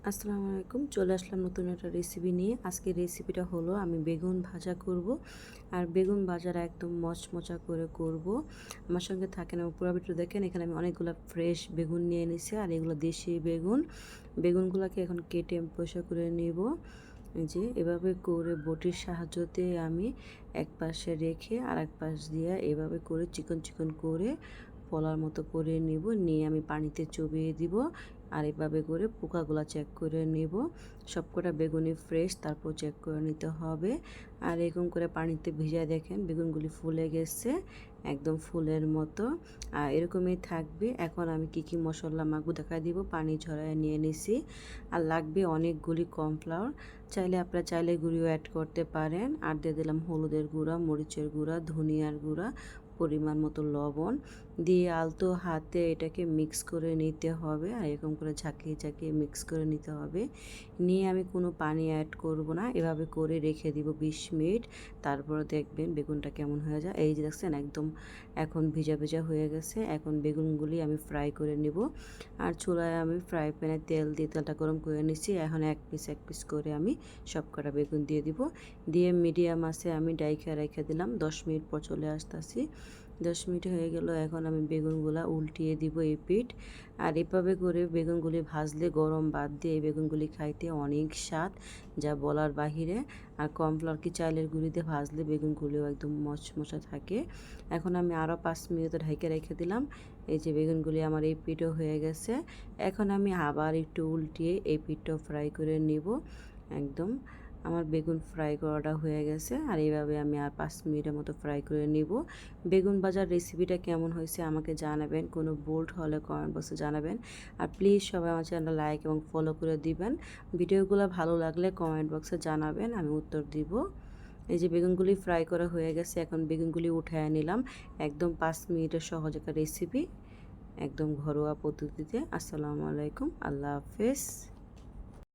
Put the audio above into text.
আসসালামু আলাইকুম। চলে আসলাম নতুন একটা রেসিপি নিয়ে। আজকের রেসিপিটা হলো আমি বেগুন ভাজা করব। আর বেগুন ভাজাটা একদম মচমচা করে করব। আমার সঙ্গে থাকেন এবং পুরো ভিডিও দেখেন। এখানে আমি অনেকগুলো ফ্রেশ বেগুন নিয়ে নিছি আর এগুলো দেশি বেগুন। বেগুনগুলোকে এখন কেটে আমি পরিষ্কার করে নেব। এই যে এভাবে করে বটির সাহায্যতে আমি এক পাশে রেখে আর এক পাশ দিয়ে এভাবে করে চিকন চিকন করে ফলার মতো করে নেব। নিয়ে আমি পানিতে চুবিয়ে দিব। আর এভাবে করে পোকাগুলো চেক করে নেব। সবকটা বেগুনই ফ্রেশ, তারপর চেক করে নিতে হবে। আর এরকম করে পানিতে ভিজায় দেখেন বেগুনগুলি ফুলে গেছে একদম ফুলের মতো। আর এরকমই থাকবে। এখন আমি কি কি মশলা মাখবো দেখা দিব। পানি ঝরায় নিয়ে নিছি। আর লাগবে অনেকগুলি কর্নফ্লাওয়ার। চাইলে গুঁড়িও অ্যাড করতে পারেন। আর দিয়ে দিলাম হলুদের গুঁড়া, মরিচের গুঁড়া, ধনিয়ার গুঁড়া, পরিমাণ মতো লবণ দিয়ে আলতো হাতে এটাকে মিক্স করে নিতে হবে। আর এরকম করে ঝাঁকিয়ে ঝাঁকিয়ে মিক্স করে নিতে হবে। নিয়ে আমি কোনো পানি অ্যাড করব না, এভাবে করে রেখে দিব 20 মিনিট। তারপরে দেখবেন বেগুনটা কেমন হয়ে যায়। এই যে দেখছেন একদম এখন ভিজা ভিজা হয়ে গেছে। এখন বেগুনগুলি আমি ফ্রাই করে নিব। আর চুলায় আমি ফ্রাই প্যানে তেল দিয়ে তেলটা গরম করে নিচ্ছি। এখন এক পিস করে আমি সব কটা বেগুন দিয়ে দিব। দিয়ে মিডিয়াম আছে আমি ডাইখা রেখে দিলাম। 10 মিনিট পর চলে আসতেছি। 10 মিনিট হয়ে গেল। এখন আমি বেগুনগুলা উল্টিয়ে দিব এই পিঠ। আর এভাবে করে বেগুনগুলি ভাজলে গরম ভাত দিয়ে এই বেগুনগুলি খাইতে অনেক স্বাদ, যা বলার বাহিরে। আর কর্নফ্লাওয়ার কি চালের গুঁড়ি দিয়ে ভাজলে বেগুনগুলিও একদম মচমচা থাকে। এখন আমি আরও 5 মিনিট ঢেকে রেখে দিলাম। এই যে বেগুনগুলি আমার এই পিঠও হয়ে গেছে। এখন আমি আবার একটু উল্টিয়ে এই পিঠটাও ফ্রাই করে নিব। একদম আমার বেগুন ফ্রাই করাটা হয়ে গেছে। আর এইভাবে আমি আর 5 মিনিটের মতো ফ্রাই করে নিব। বেগুন ভাজার রেসিপিটা কেমন হয়েছে আমাকে জানাবেন। কোনো বোল্ড হলে কমেন্ট বক্সে জানাবেন। আর প্লিজ সবাই আমার চ্যানেলটা লাইক এবং ফলো করে দিবেন। ভিডিওগুলো ভালো লাগলে কমেন্ট বক্সে জানাবেন, আমি উত্তর দিব। এই যে বেগুনগুলি ফ্রাই করা হয়ে গেছে। এখন বেগুনগুলি উঠায় নিলাম। একদম 5 মিনিটের সহজ একটা রেসিপি, একদম ঘরোয়া পদ্ধতিতে। আসসালামু আলাইকুম, আল্লাহ হাফেজ।